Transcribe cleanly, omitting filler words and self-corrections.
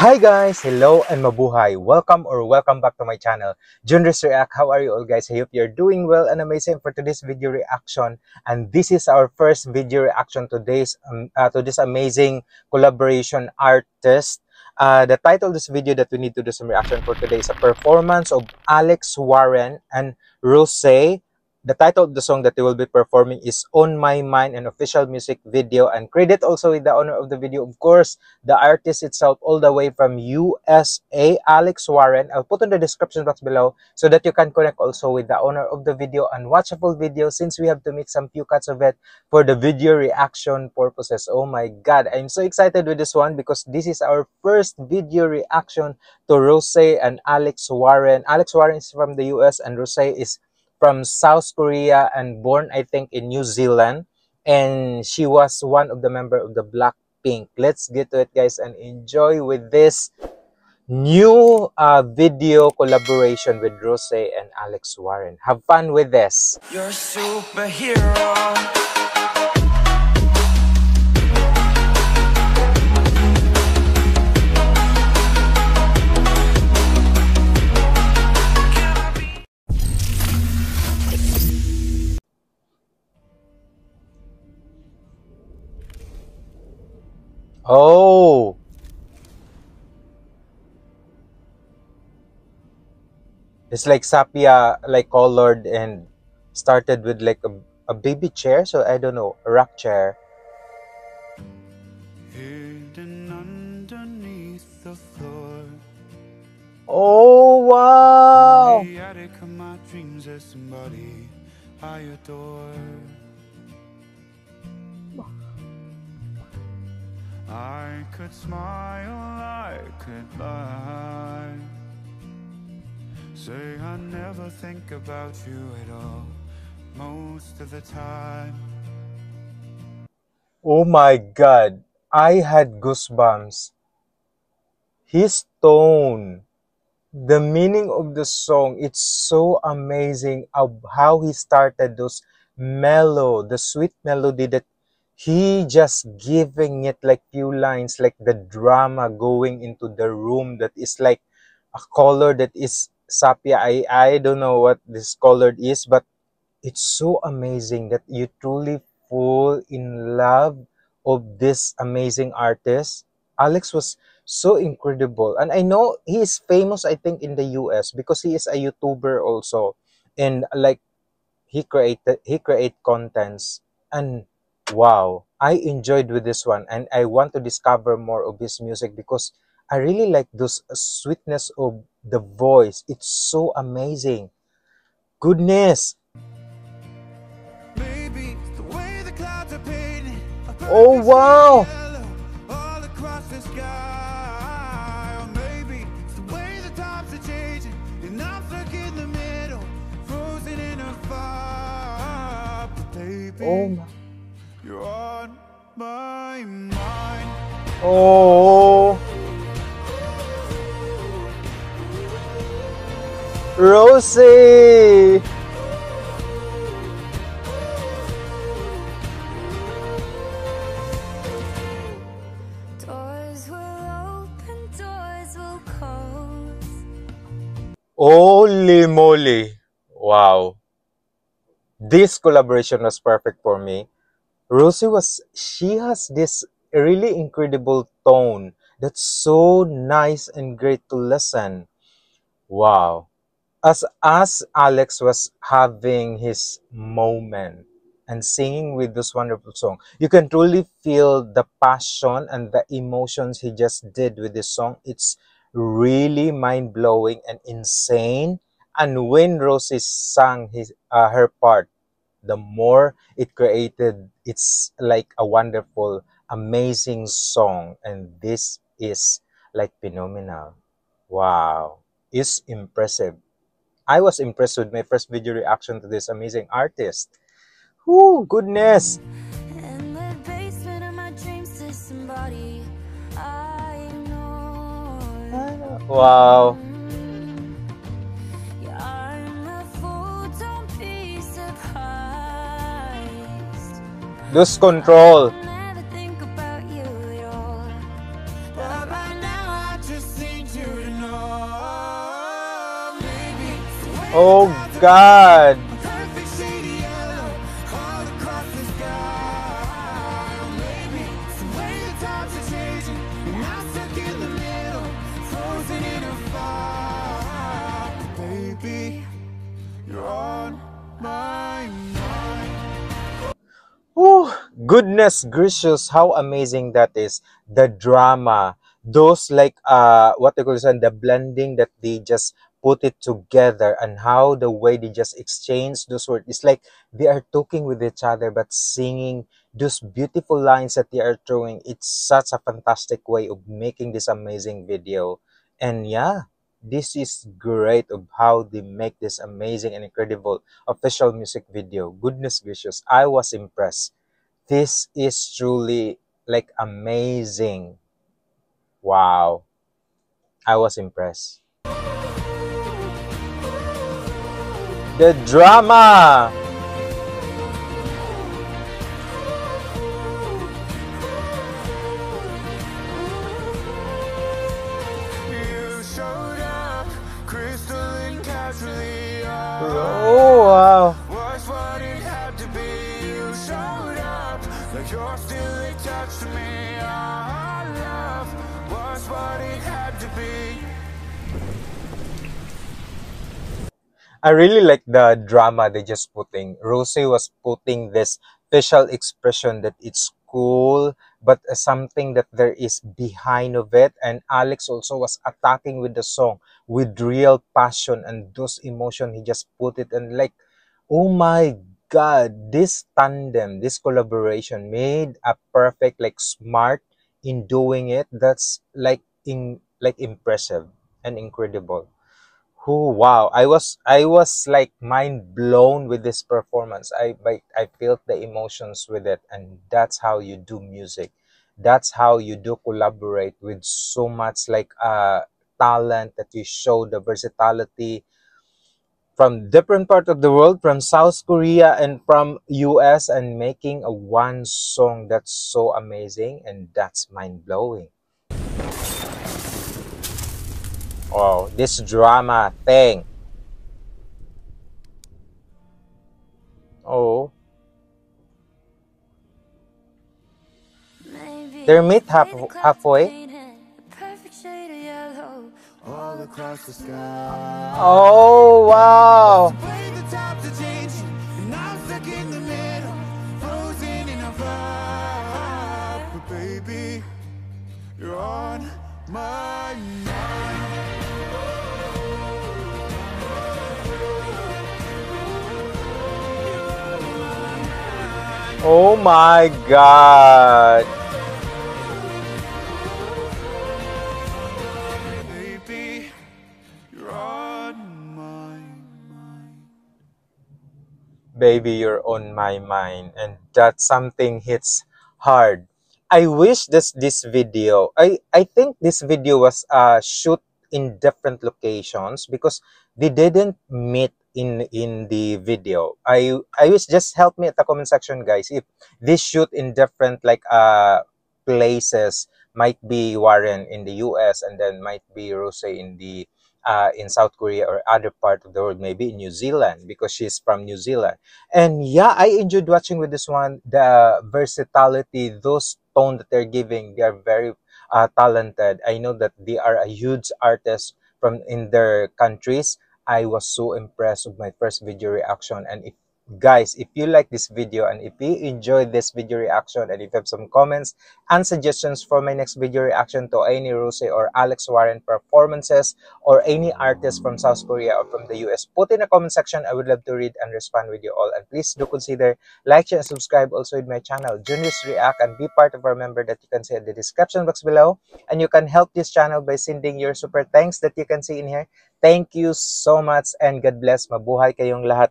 Hi guys! Hello and mabuhay! Welcome back to my channel, Junris React. How are you all guys? I hope you're doing well and amazing for today's video reaction. And this is our first video reaction to this amazing collaboration artist. The title of this video that we need to do some reaction for today is a performance of Alex Warren and Rosé. The title of the song that they will be performing is On My Mind, an official music video, and credit also with the owner of the video, of course, the artist itself, all the way from USA, Alex Warren. I'll put in the description box below so that you can connect also with the owner of the video and watch a full video, since we have to make some few cuts of it for the video reaction purposes. Oh my god, I'm so excited with this one because this is our first video reaction to Rosé and Alex Warren. Alex Warren is from the US and Rosé is from South Korea and born, I think, in New Zealand. And she was one of the members of the Blackpink. Let's get to it, guys, and enjoy with this new video collaboration with Rosé and Alex Warren. Have fun with this. You're a superhero. Oh, it's like Sapia, like colored and started with like a baby chair. So I don't know, a rock chair. Hidden underneath the floor. Oh wow! In the attic of my dreams, there's somebody I adore. I could smile, I could lie, say I never think about you at all, most of the time. Oh my god, I had goosebumps. His tone, the meaning of the song, it's so amazing of how he started those the sweet melody that he just giving it like few lines, like the drama going into the room that is like a color that is sapia. I don't know what this color is, but it's so amazing that you truly fall in love of this amazing artist. Alex was so incredible. And I know he is famous, I think, in the US because he is a YouTuber also. And like he create contents. And wow, I enjoyed with this one, and I want to discover more of his music because I really like those sweetness of the voice. It's so amazing. Goodness. Maybe the way the clouds are painted, Oh wow. all across the sky. Or maybe it's the way the times are changing, and I'm stuck in the middle, frozen in a fire. But baby, Oh my. you're on my mind. Oh, Rosie. Doors will open, doors will close. Holy moly. Wow. This collaboration was perfect for me. She has this really incredible tone that's so nice and great to listen. Wow. As Alex was having his moment and singing with this wonderful song, you can truly feel the passion and the emotions he just did with this song. It's really mind-blowing and insane. And when Rosie sang her part, the more it created, it's like a wonderful, amazing song. And this is like phenomenal. Wow. It's impressive. I was impressed with my first video reaction to this amazing artist. Whoo, goodness. In the basement of my dreams, there's somebody I know. Wow. Yeah, I'm a fool, don't be surprised. Lose control. Never think about you at all. But right now I just Oh God! Perfect shade of yellow all across the sky. Or maybe it's the way the times are changing, and I'm stuck in the middle, frozen in a fire. Baby, you're on my mind. Oh, goodness gracious, how amazing that is. The drama, those like what they call this, the blending that they just put it together, and how the way they just exchange those words. It's like they are talking with each other but singing those beautiful lines that they are throwing. It's such a fantastic way of making this amazing video. And yeah, this is great of how they make this amazing and incredible official music video. Goodness gracious, I was impressed. This is truly like amazing. Wow, I was impressed. The drama. You showed up, crystal and casually. Oh wow. Was what it had to be. You showed up like you're still attached to me. Our love was what it had to be. I really like the drama they just putting. Rosie was putting this facial expression that it's cool, but something that there is behind of it. And Alex also was attacking with the song with real passion and those emotion. He just put it and like, oh my God, this tandem, this collaboration made a perfect, like smart in doing it. That's like impressive and incredible. Oh wow, I was like mind blown with this performance. I felt the emotions with it, and that's how you do music. That's how you do collaborate with so much like talent that you show the versatility from different part of the world, from South Korea and from US, and making a one song that's so amazing and that's mind blowing. Oh, this drama thing. Oh. Maybe They're meet the way the clouds are halfway. painted a perfect shade of yellow. All across the sky. Oh, wow. The way the times are changing, and I'm stuck in the middle, frozen in a fire. But baby, you're on my mind. Oh my God. Baby, you're on my mind. Baby, you're on my mind. And that something hits hard. I wish this video, I think this video was shoot in different locations because they didn't meet in the video. I wish, just help me at the comment section, guys, if this shoot in different like places. Might be Warren in the US, and then might be Rose in South Korea or other part of the world, maybe in New Zealand because she's from New Zealand. And yeah, I enjoyed watching with this one. The versatility, those tone that they're giving, they are very talented. I know that they are a huge artist from in their countries. I was so impressed with my first video reaction. And if guys, if you like this video and if you enjoyed this video reaction, and if you have some comments and suggestions for my next video reaction to any Rose or Alex Warren performances or any artist from South Korea or from the US, put in the comment section. I would love to read and respond with you all. And please do consider like, share, and subscribe also with my channel, Junior's React, and be part of our member that you can see in the description box below. And you can help this channel by sending your super thanks that you can see in here. Thank you so much and God bless. Mabuhay kayong lahat.